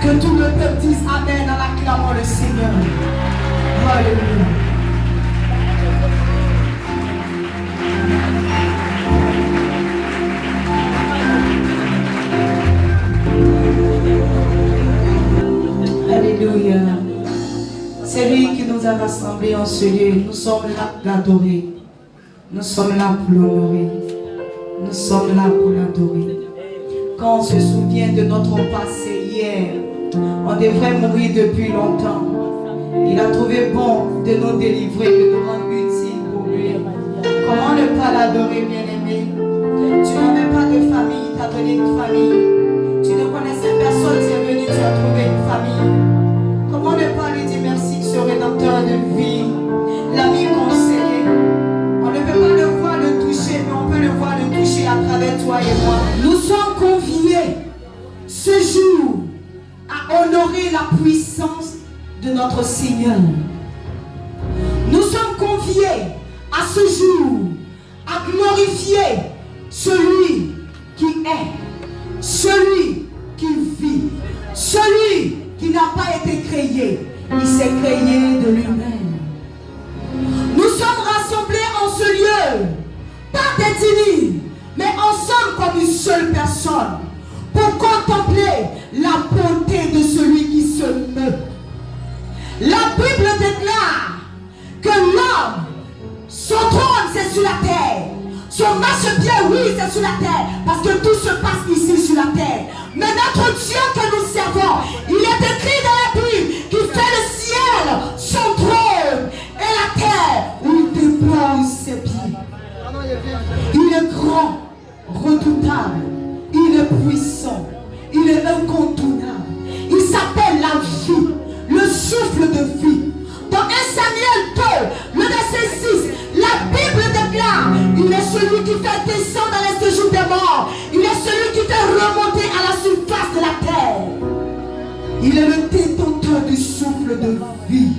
Que tout le peuple dise Amen en acclamant le Seigneur. Alléluia. Alléluia. C'est lui qui nous a rassemblés en ce lieu. Nous sommes là pour l'adorer. Nous sommes là pour l'honorer. Nous sommes là pour l'adorer. Quand on se souvient de notre passé hier, on devrait mourir depuis longtemps. Il a trouvé bon de nous délivrer, de nous rendre utiles pour lui. Comment ne pas l'adorer, bien-aimé? Tu n'avais pas de famille, il t'a donné une famille. Tu ne connaissais personne, tu es venu, tu as trouvé une famille. Comment ne pas lui dire merci, ce rédempteur de vie, l'ami conseiller? On ne peut pas le voir, le toucher, mais on peut le voir, le toucher à travers toi et moi. Nous sommes conviés ce jour à honorer la puissance de notre Seigneur. Nous sommes conviés à ce jour à glorifier celui qui est, celui qui vit, celui qui n'a pas été créé. Il s'est créé de lui-même. Nous sommes rassemblés en ce lieu, pas définis, mais ensemble comme une seule personne, pour contempler la bonté de celui qui se meut. La Bible déclare que l'homme, son trône c'est sur la terre, son marchepied, oui, c'est sur la terre, parce que tout se passe ici sur la terre. Mais notre Dieu que nous servons, il est écrit dans la Bible qu'il fait le ciel, son trône, et la terre où il déploie ses pieds. Il est grand, redoutable, il est puissant, il est incontournable. Il s'appelle la vie, le souffle de vie. Dans 1 Samuel 2, le verset 6, la Bible déclare, il est celui qui fait descendre dans les séjours des morts. Il est celui qui fait remonter à la surface de la terre. Il est le détenteur du souffle de vie.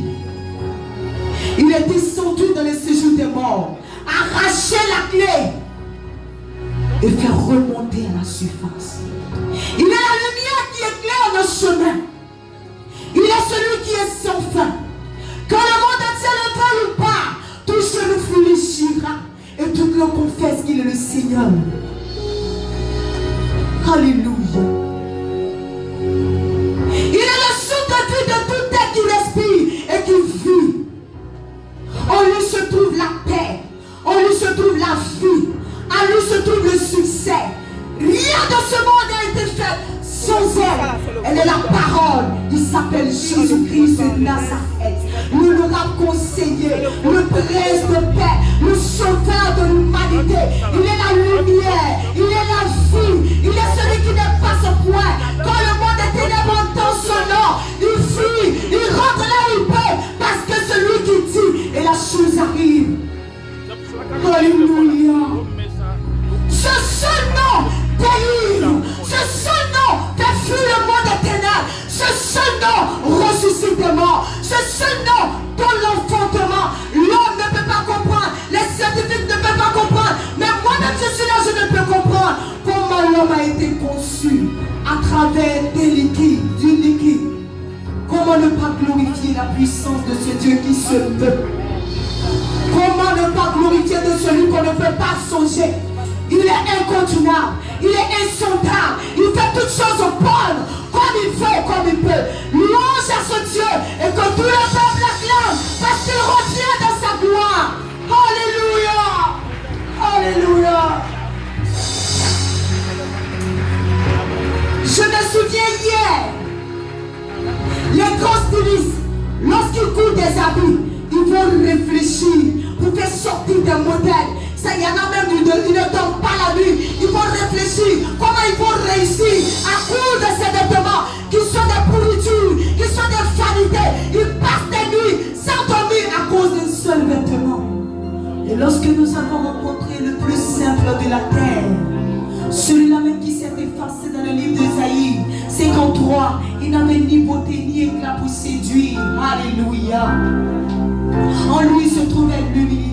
Il est descendu dans les séjours des morts, arracher la clé et faire remonter à la surface. Il est la lumière qui éclaire nos chemins. Il est celui qui est sans fin. Quand le monde entier le veut ou pas, tout genou fléchira et tout le confesse qu'il est le Seigneur. Alléluia. Il est le souffle de vie de tout être qui respire et qui vit. En lui se trouve la paix, en lui se trouve la vie, en lui se trouve le succès. Rien de ce monde n'a été fait sans elle. Elle est la parole. Il s'appelle Jésus-Christ de Nazareth, l'honorable conseiller, le prince de paix, le sauveur de l'humanité. Il est la lumière, il est la vie, il est celui qui n'est pas au point. Quand le monde est ténébreux entend son nom, il fuit, il rentre là où il peut, parce que celui qui dit et la chose arrive. Alléluia. Ce seul nom délivre, ce seul nom fait fuir le monde des ténèbres, ce seul nom ressuscite des morts, ce seul nom donne l'enfantement. L'homme ne peut pas comprendre, les scientifiques ne peuvent pas comprendre, mais moi-même je suis là, je ne peux comprendre comment l'homme a été conçu à travers du liquide. Comment ne pas glorifier la puissance de ce Dieu qui se meut? Comment ne pas glorifier de celui qu'on ne peut pas songer? Il est incontournable, il est insondable, il fait toutes choses bonnes, comme il veut, comme il peut. Louange à ce Dieu et que tout le peuple l'acclame parce qu'il revient dans sa gloire. Alléluia, alléluia. Je me souviens hier, les grands stylistes, lorsqu'ils courent des habits, ils vont réfléchir pour faire sortir des modèles. Il y en a même, ils ne dorment pas la nuit. Ils vont réfléchir comment ils vont réussir à coudre ces vêtements qui sont des pourritures, qui sont des vanités. Ils passent des nuits sans dormir à cause d'un seul vêtement. Et lorsque nous avons rencontré le plus simple de la terre, celui-là même qui s'est effacé dans le livre d'Ésaïe 53, il n'avait ni beauté ni éclat pour séduire. Alléluia. En lui se trouvait l'humilité.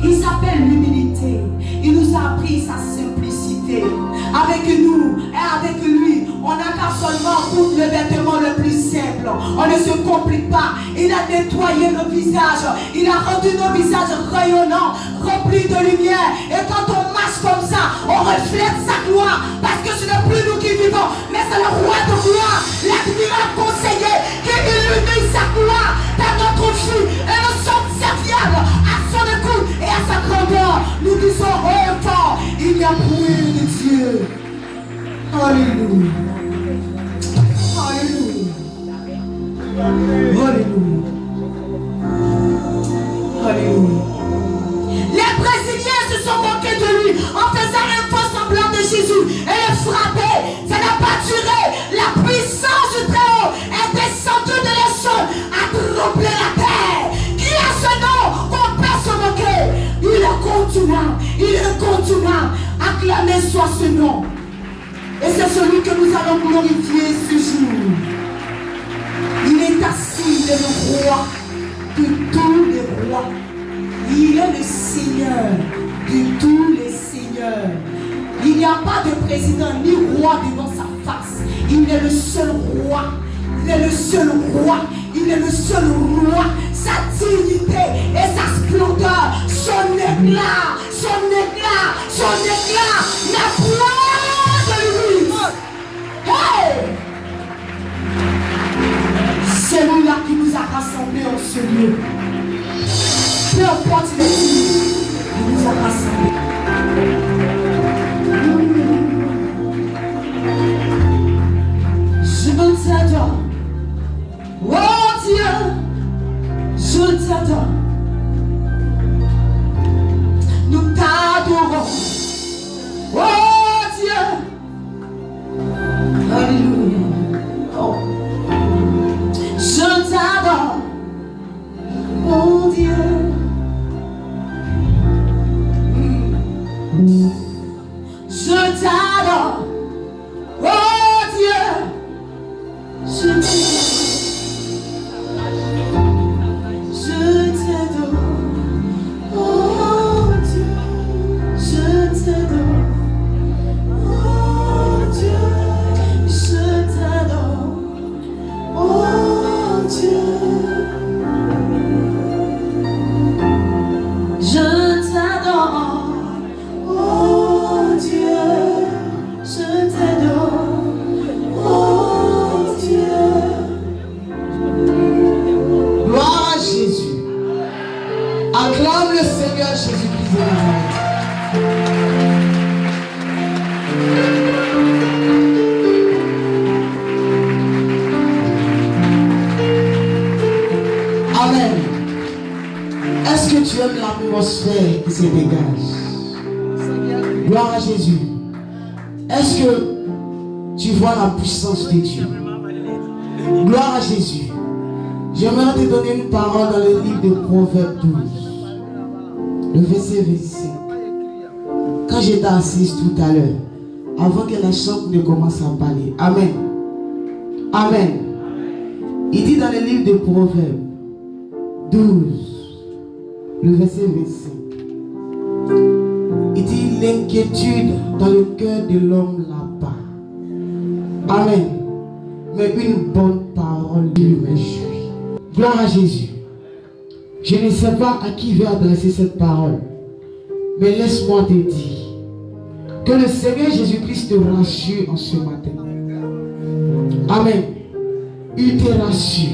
Il s'appelle l'humilité. Il nous a appris sa simplicité. Avec nous et avec lui, On n'a qu'à seulement coudre le vêtement le plus simple. On ne se complique pas. Il a nettoyé nos visages. Il a rendu nos visages rayonnants, remplis de lumière. Et quand on marche comme ça, on reflète sa gloire. Parce que ce n'est plus nous qui vivons, mais c'est le roi de gloire, l'admirable conseiller qui illumine sa gloire dans notre vie. Et nous sommes serviables à son écoute et à sa grandeur. Nous disons haut et fort, il n'y a point de Dieu. Alléluia. Alléluia. Alléluia. Alléluia. Les Brésiliens se sont moqués de lui en faisant un faux semblant de Jésus et le frapper. Ça n'a pas duré. La puissance du Très-Haut est descendue de les cieux à troubler la terre. Qui a ce nom qu'on peut se moquer? Il est contournable. Il est contournable. Acclamé soit ce nom. Et c'est celui que nous allons glorifier ce jour. Il est assis, il est le roi de tous les rois. Il est le Seigneur de tous les seigneurs. Il n'y a pas de président ni roi devant sa face. Il est le seul roi. Il est le seul roi. Il est le seul roi. Sa dignité et sa splendeur, son éclat, n'a point de limite. Hey! Celui-là qui nous a rassemblés en ce lieu. Peu importe les vies, il nous a rassemblés. Je t'adore. Oh Dieu, je t'adore. Nous t'adorons. Oh Dieu. Alléluia. Oh. Je t'adore. Oh Dieu. Je t'adore. Oh Dieu. Je t'adore. Je t'adore. Oh Dieu. Je t'adore. Oh Dieu. Je t'adore. Oh Dieu. Je t'adore. Oh Dieu. Je t'adore. Oh Dieu. Gloire à Jésus. Acclame le Seigneur Jésus-Christ de Nazareth. Amen. Est-ce que tu aimes l'atmosphère qui se dégage? Gloire à Jésus. Est-ce que tu vois la puissance de Dieu? Gloire à Jésus. J'aimerais te donner une parole dans le livre de Proverbes 12, le verset 25. Quand j'étais assise tout à l'heure, avant que la chante ne commence à parler. Amen. Amen. Il dit dans le livre de Proverbes 12, le verset 25. Il dit l'inquiétude dans le cœur de l'homme là-bas. Amen. Mais une bonne parole lui réjouit. Gloire à Jésus. Je ne sais pas à qui va adresser cette parole, mais laisse-moi te dire que le Seigneur Jésus-Christ te rassure en ce matin. Amen. Il te rassure.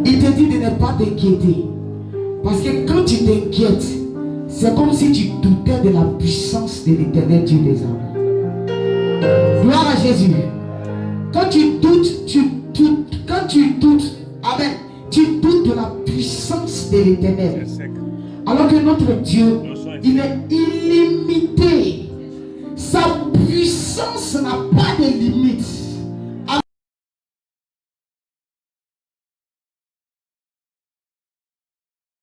Il te dit de ne pas t'inquiéter. Parce que quand tu t'inquiètes, c'est comme si tu doutais de la puissance de l'Éternel Dieu des armées. Gloire à Jésus. Quand tu doutes, amen, tu doutes de la puissance de l'Éternel. Alors que notre Dieu, il est illimité. Sa puissance n'a pas de limite.